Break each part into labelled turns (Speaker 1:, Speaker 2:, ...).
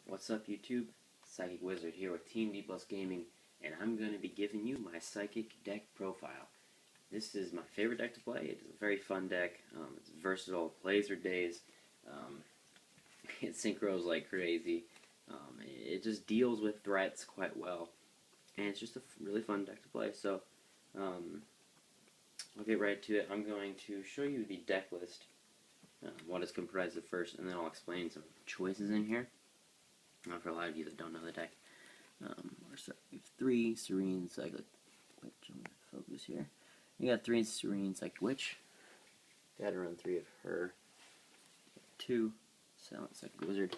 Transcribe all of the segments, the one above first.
Speaker 1: What's up, YouTube? Psychic Wizard here with TeamDPlusGaming, and I'm going to be giving you my Psychic deck profile. This is my favorite deck to play. It's a very fun deck. It's versatile, plays for days. It synchros like crazy. It just deals with threats quite well, and it's just a really fun deck to play. So, I'll get right to it. I'm going to show you the deck list, what it's comprised of first, and then I'll explain some choices in here. For a lot of you that don't know the deck, we have 3 Serene Psychic Witch. I'm going to focus here. You got 3 Serene Psychic Witch. Got to run 3 of her. 2 Silent Psychic Wizard.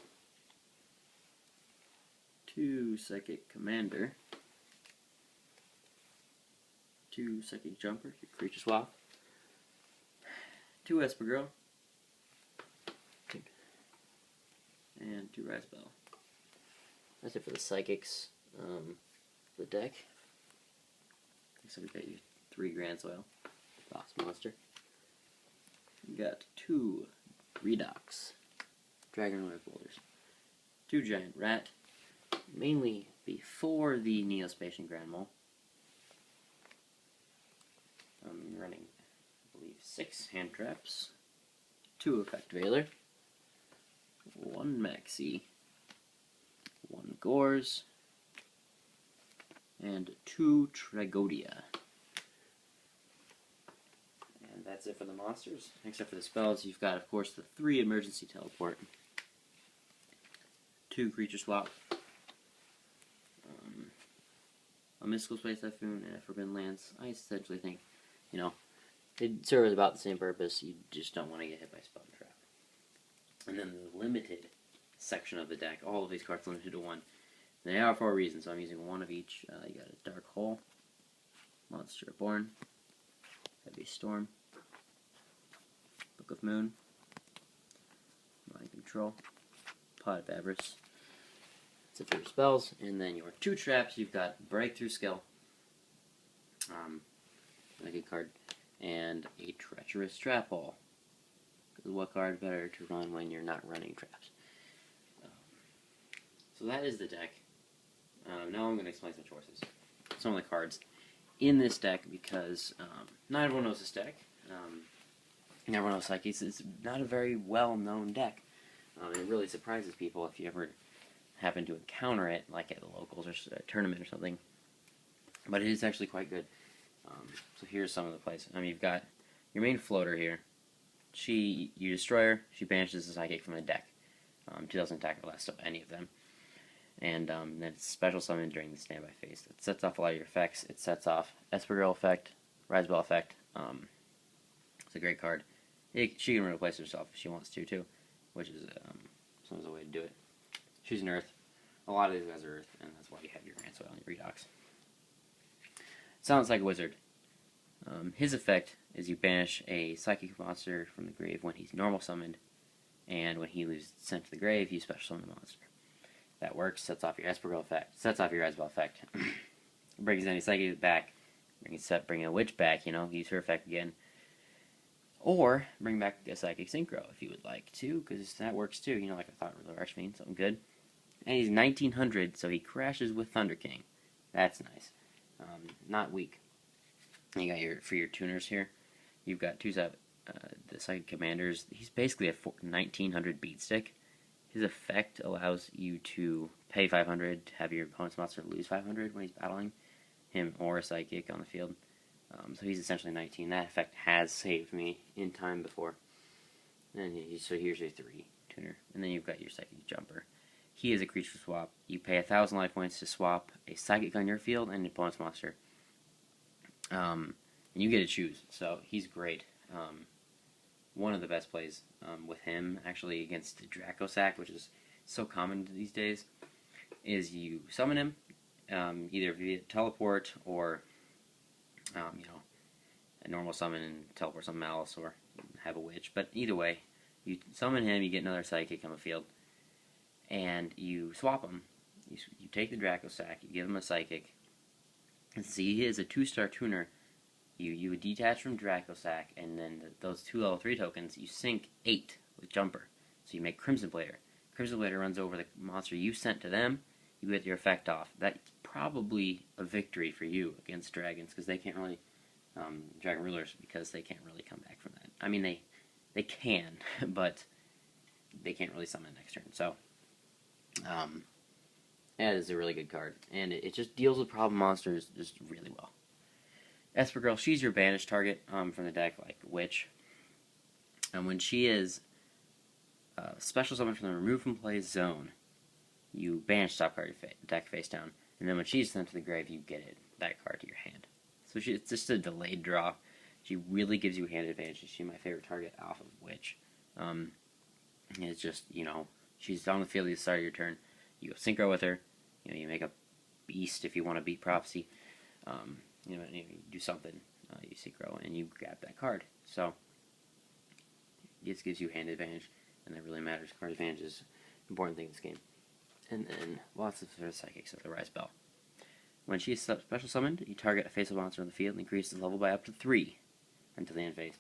Speaker 1: 2 Psychic Commander. 2 Psychic Jumper, your creature swap. 2 Esper Girl. And 2 Rise Bell. That's it for the Psychics, the deck. So we got your 3 Grand Soil, Boss Monster. We got 2 Redox, Dragon Wave Boulders, 2 Giant Rat, mainly before the Neospatian Grand Mole. I'm running, I believe, 6 Hand Traps, 2 Effect Veiler, 1 Maxi, 1 Gores, and 2 Tragodia. And that's it for the monsters. Except for the spells, you've got, of course, the 3 Emergency Teleport, 2 Creature Swap, a Mystical Space Typhoon, and a Forbidden Lance. I essentially think, they serve about the same purpose. You just don't want to get hit by Spell and Trap. And then the limited section of the deck, all of these cards limited to 1. They are for a reason, so I'm using 1 of each. You got a Dark Hole, Monster Reborn, Heavy Storm, Book of Moon, Mind Control, Pot of Avarice. That's it for your spells. And then your 2 traps, you've got Breakthrough Skill, a good card, and a Treacherous Trap Hole. Because what card better to run when you're not running traps? So that is the deck. Now I'm going to explain some choices. Some of the cards in this deck, because not everyone knows this deck. Everyone knows Psychics. It's not a very well-known deck. It really surprises people if you ever happen to encounter it, like at the locals or a tournament or something. But it is actually quite good. So here's some of the plays. You've got your main floater here. You destroy her, she banishes the Psychic from the deck. 2,000 attack or less, so any of them. And then it's special summon during the standby phase. It sets off a lot of your effects. It sets off Esper Girl effect, Rise Bell effect. It's a great card. She can replace herself if she wants to too, which is sometimes a way to do it. She's an Earth. A lot of these guys are Earth, and that's why you have your Grand Soil and your Redox. Sounds like a wizard. His effect is you banish a Psychic monster from the grave when he's normal summoned, and when he is sent to the grave, you special summon the monster. That works. Sets off your Esper Girl effect. Sets off your Rise Bell effect. Brings any Psychic back. Bring a Witch back. Use her effect again. Or bring back a Psychic Synchro if you would like to, because that works too. Like I thought, with the Archfiend, something good. And he's 1900, so he crashes with Thunder King. That's nice. Not weak. And you got for your tuners here. You've got the Psychic Commanders. He's basically a 1900 beat stick. His effect allows you to pay 500 to have your opponent's monster lose 500 when he's battling him or a Psychic on the field. So he's essentially 19. That effect has saved me in time before. And so here's your 3 tuner. And then you've got your Psychic Jumper. He is a creature swap. You pay 1,000 life points to swap a Psychic on your field and an opponent's monster. And you get to choose. So he's great. One of the best plays with him, actually, against Dracosac, which is so common these days, is you summon him, either via teleport or, a normal summon and teleport something else, or have a witch. But either way, you summon him, you get another Psychic on the field, and you swap him. You take the Dracosac, you give him a Psychic, and see, he is a 2-star tuner. You would detach from Dracosac, and then those 2 level 3 tokens, you sync 8 with Jumper. So you make Crimson Blader. Crimson Blader runs over the monster you sent to them, you get your effect off. That's probably a victory for you against dragons, because they can't really, dragon rulers, because they can't really come back from that. I mean, they can, but they can't really summon next turn. So, that is a really good card, and it just deals with problem monsters just really well. Esper Girl, she's your banished target from the deck, like Witch. And when she is special summoned from the remove from play zone, you banish top card of your deck face down, and then when she's sent to the grave, you get that card to your hand. So it's just a delayed draw. She really gives you hand advantage. She's my favorite target off of Witch. It's just, she's on the field at the start of your turn. You go synchro with her. You make a beast if you want to beat Prophecy. You do something. You synchro and you grab that card. So this gives you hand advantage, and that really matters. Card advantage is an important thing in this game. And then lots of sort of psychics at the Rise Bell. When she is special summoned, you target a faceless monster on the field and increase the level by up to 3 until the end phase.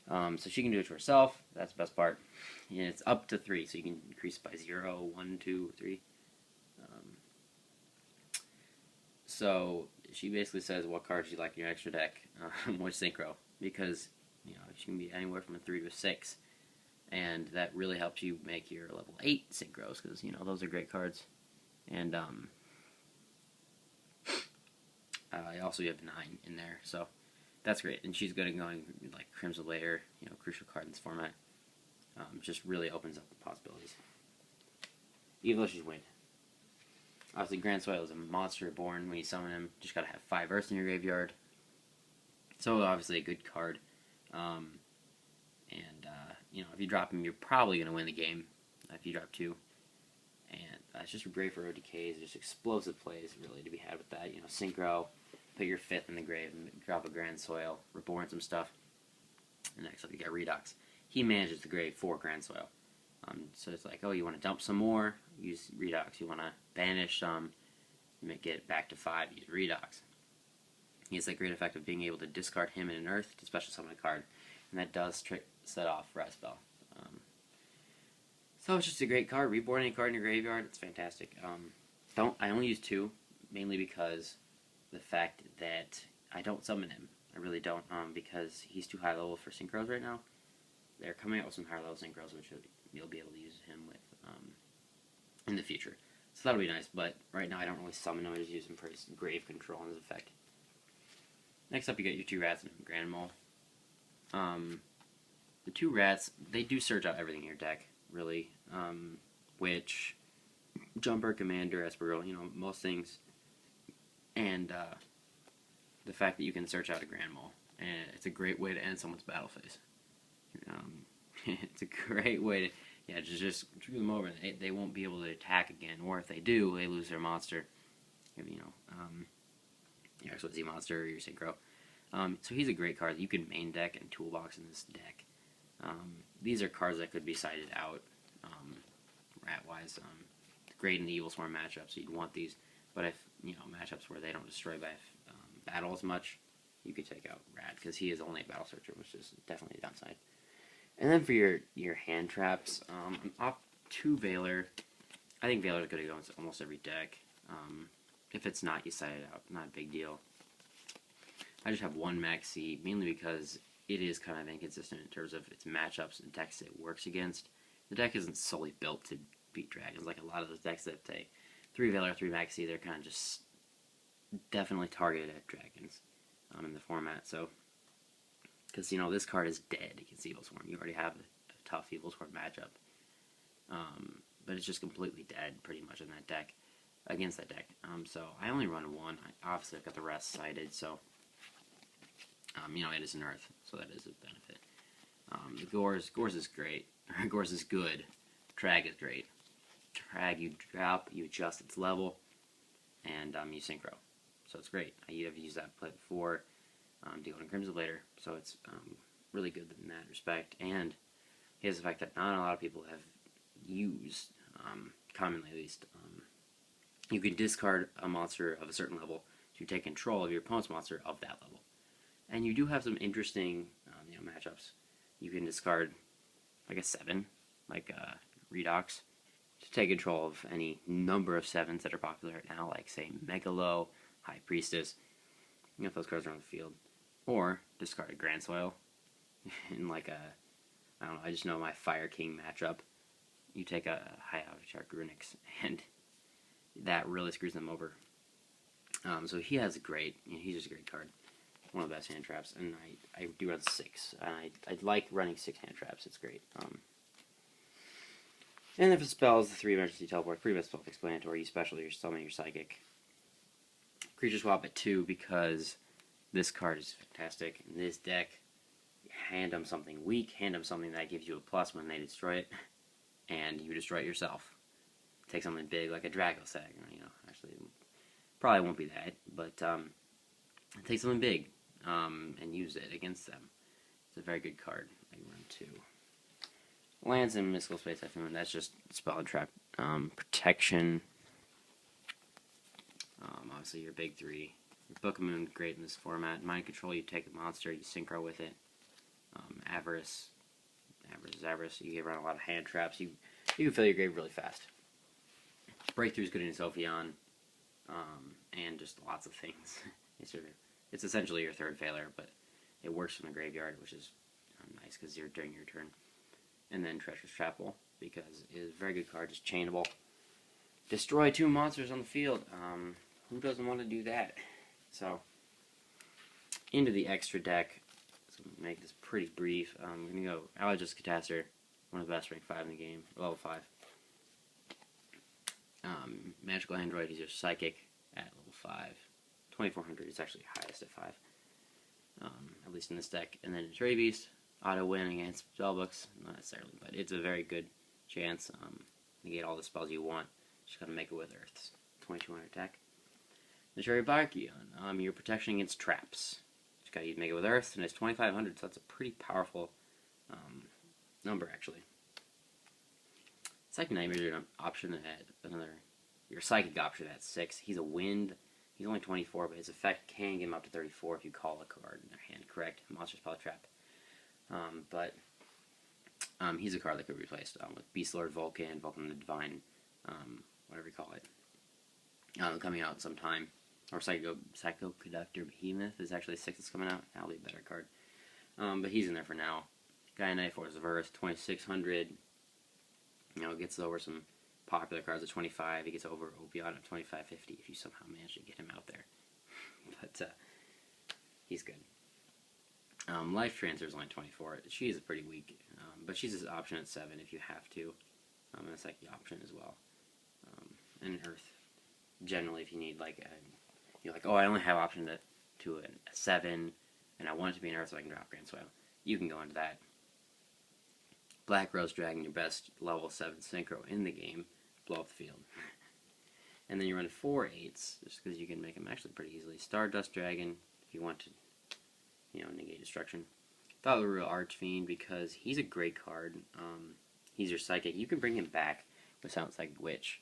Speaker 1: So she can do it to herself. That's the best part. And it's up to 3, so you can increase it by 0, 1, 2, 3. So she basically says what cards you like in your extra deck, with synchro, because she can be anywhere from a 3 to a 6, and that really helps you make your level 8 synchros, because those are great cards. And also you have 9 in there, so that's great. And she's good at going like Crimson Blader, crucial card in this format. Just really opens up the possibilities. Even though she's wind. Obviously, Grand Soil is a monster born when you summon him. Just gotta have 5 Earths in your graveyard. So obviously a good card. If you drop him, you're probably gonna win the game. If you drop 2, and it's just great for OTKs. Just explosive plays really to be had with that. Synchro, put your 5th in the grave, and drop a Grand Soil, reborn some stuff. And next up, you got Redox. He manages the grave for Grand Soil. So it's like, oh, you want to dump some more? Use Redox. You want to banish some, get it back to 5, use Redox. He has that great effect of being able to discard him in an Earth to special summon a card, and that does set off Rise Bell. So it's just a great card. Reborn any card in your graveyard, it's fantastic. I only use 2, mainly because the fact that I don't summon him. I really don't, because he's too high level for synchros right now. They're coming out with some higher level synchros, which you'll be able to use him with in the future. So that'll be nice, but right now I don't really summon him. I just use him for his grave control and his effect. Next up, you got your 2 rats and a Grand Mole. The 2 rats, they do search out everything in your deck, really. Witch, Jumper, Commander, Esper Girl, most things. And the fact that you can search out a Grand Mole. And it's a great way to end someone's battle phase. It's a great way to, just screw them over. They won't be able to attack again, or if they do, they lose their monster. Your XYZ monster or your Synchro. So he's a great card that you can main deck and toolbox in this deck. These are cards that could be sided out, rat-wise. Great in the Evil Swarm matchup, so you'd want these. But if, matchups where they don't destroy by battle as much, you could take out Rat, because he is only a battle searcher, which is definitely a downside. And then for your hand traps, I'm off 2 Veiler. I think Veiler's going to go into almost every deck. If it's not, you side it out. Not a big deal. I just have 1 Max C, mainly because it is kind of inconsistent in terms of its matchups and decks it works against. The deck isn't solely built to beat dragons. Like a lot of those decks that say 3 Veiler, 3 Max C, they're kind of just definitely targeted at dragons in the format. So, because this card is dead against Evil Swarm. You already have a tough Evil Swarm matchup, but it's just completely dead pretty much in that deck against that deck. So I only run 1. Obviously I've got the rest cited, so it is an Earth, so that is a benefit. The Gores is great. Gores is good. Trag is great. Trag, you drop, you adjust its level, and you synchro. So it's great. I've used that play before, dealing in Crimson Blader, so it's really good in that respect. And he has the fact that not a lot of people have used, commonly at least. You can discard a monster of a certain level to take control of your opponent's monster of that level. And you do have some interesting matchups. You can discard like a 7, like Redox, to take control of any number of 7s that are popular right now, like, say, Megalo, High Priestess. You know, if those cards are on the field. Or discard a Grand Soil in like a, I don't know, I just know my Fire King matchup. You take a High Avatar Grunix, and that really screws them over. So he has a great, he's just a great card. One of the best hand traps, and I do run 6. I like running 6 hand traps, it's great. And if it spells, the 3 emergency teleport, pretty much self-explanatory. You special your summon, your psychic. Creature swap at 2 because this card is fantastic. In this deck, you hand them something weak, hand them something that gives you a plus when they destroy it, and you destroy it yourself. Take something big like a Dragosag, actually, probably won't be that, but take something big and use it against them. It's a very good card. I can run 2. Lands in Mystical Space Typhoon, that's just spell and trap protection. Obviously your big 3. Your Book of Moon, great in this format. Mind Control, you take a monster, you synchro with it. Avarice, you can run a lot of hand traps. You can fill your grave really fast. Breakthrough is good in Sophion, and just lots of things. It's essentially your 3rd failure, but it works from the graveyard, which is nice because you're during your turn. And then Treacherous Chapel, because it is a very good card, just chainable. Destroy 2 monsters on the field. Who doesn't want to do that? So, into the extra deck. So make this pretty brief. I'm going to go Allergist Catastor, one of the best rank 5 in the game, level 5. Magical Android, he's your Psychic at level 5. 2400 is actually highest at 5. At least in this deck. And then Stray Beast, auto win against spellbooks. Not necessarily, but it's a very good chance. Negate all the spells you want. Just gotta make it with Earths. 2200 attack. The Cherry Barkion, your protection against traps. Just gotta make it with Earth, and it's 2500, so that's a pretty powerful number, actually. Psychic Nightmare is an option at your Psychic option at 6. He's a Wind. He's only 24, but his effect can get him up to 34 if you call a card in their hand, correct? Monster Spell Trap. He's a card that could be replaced with Beast Lord Vulcan, Vulcan the Divine, whatever you call it. Coming out sometime. Or Psychoconductor Behemoth is actually 6 that's coming out. That'll be a better card. But he's in there for now. Gaia Knight, Force of Earth, 2600. Gets over some popular cards at 25. He gets over Opion at 2550 if you somehow manage to get him out there. But he's good. Life Transfer is only 24. She is pretty weak, but she's an option at 7 if you have to. And it's like the option as well. And Earth, generally, if you need you're like, oh, I only have option to a 7, and I want it to be an Earth so I can drop Grand Soil. You can go into that. Black Rose Dragon, your best level 7 synchro in the game, blow up the field. And then you run 4 8s, just because you can make them actually pretty easily. Stardust Dragon, if you want to, negate destruction. Thought of the Real Archfiend, because he's a great card. He's your Psychic. You can bring him back with Sound Psychic Witch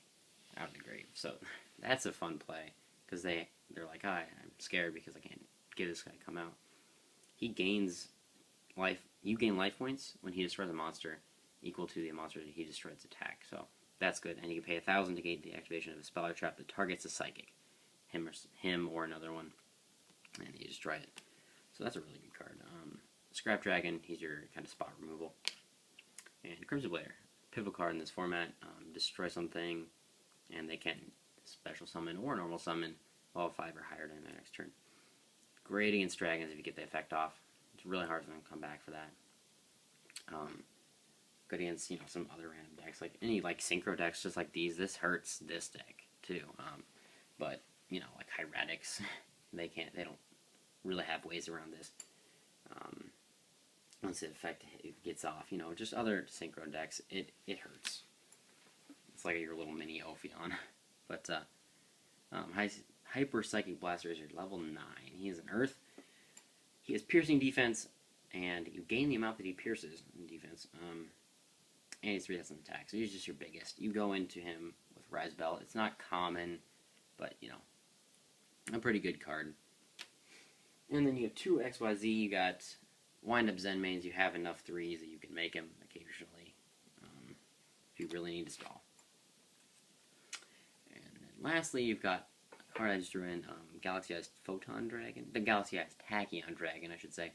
Speaker 1: out of the grave. So that's a fun play, because they're like, I'm scared because I can't get this guy to come out. He gains life. You gain life points when he destroys a monster equal to the monster that he destroys attack. So that's good. And you can pay 1000 to gain the activation of a spell or trap that targets a Psychic, him or another one, and you destroy it. So that's a really good card. Scrap Dragon, he's your kind of spot removal. And Crimson Blader, pivotal card in this format. Destroy something, and they can special summon or normal summon level 5 or higher during their next turn. Great against dragons if you get the effect off. It's really hard for them to come back for that. Good against some other random decks, like any synchro decks just like these. This hurts this deck too. But like Hieratics, they don't really have ways around this. Once the effect gets off, just other synchro decks, it hurts. It's like your little mini Ophion. But Hyper Psychic Blaster is your level 9. He is an Earth. He has piercing defense, and you gain the amount that he pierces in defense. And he's 3 hits on attack, so he's just your biggest. You go into him with Rise Bell. It's not common, but a pretty good card. And then you have 2 XYZ. You got Wind Up Zen Mains. You have enough 3s that you can make him occasionally if you really need to stall. lastly, you've got a card I just drew in, Galaxy-Eyes Photon Dragon. The Galaxy-Eyes Tachyon Dragon, I should say.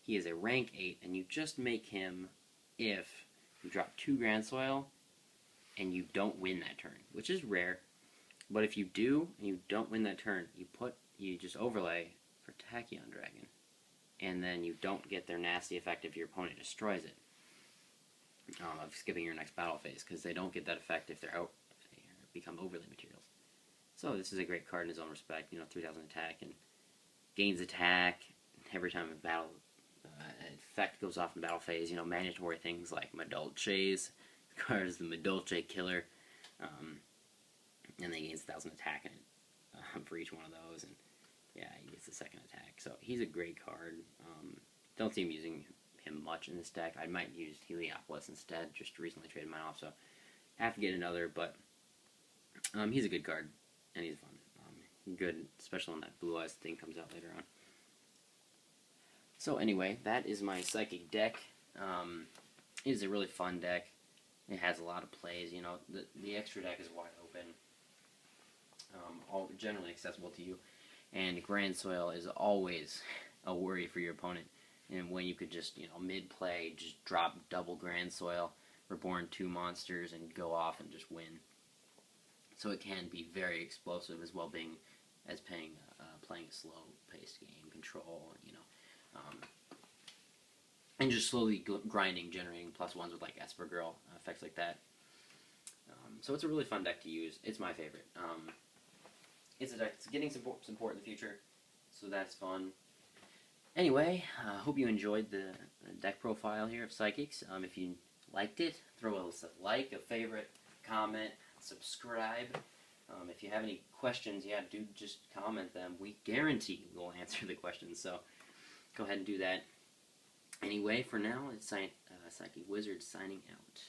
Speaker 1: He is a rank 8, and you just make him if you drop 2 Grand Soil and you don't win that turn, which is rare. But if you do and you don't win that turn, you just overlay for Tachyon Dragon, and then you don't get their nasty effect if your opponent destroys it. Of skipping your next battle phase, because they don't get that effect if they become overlay materials. So this is a great card in his own respect. 3,000 attack and gains attack every time a battle effect goes off in battle phase. Mandatory things like Madolche's. The card is the Madolche killer, and then he gains 1,000 attack for each one of those, and yeah, he gets the second attack. So he's a great card. Don't see him using him much in this deck. I might use Heliopolis instead. Just recently traded mine off, so I have to get another. But he's a good card, and he's fun. Good, especially when that Blue Eyes thing comes out later on. So anyway, that is my Psychic deck. It is a really fun deck. It has a lot of plays. The extra deck is wide open, all generally accessible to you, and Grand Soil is always a worry for your opponent. And when you could just mid-play just drop double Grand Soil, reborn 2 monsters, and go off and just win. So it can be very explosive as well, playing a slow-paced game, control, and just slowly grinding, generating +1s with like Esper Girl effects like that. So it's a really fun deck to use. It's my favorite. It's a deck that's getting support in the future, so that's fun. Anyway, I hope you enjoyed the deck profile here of Psychics. If you liked it, throw a like, a favorite, comment, subscribe. If you have any questions, do just comment them. We guarantee we'll answer the questions, so go ahead and do that. Anyway, for now, it's Psychic Wizard signing out.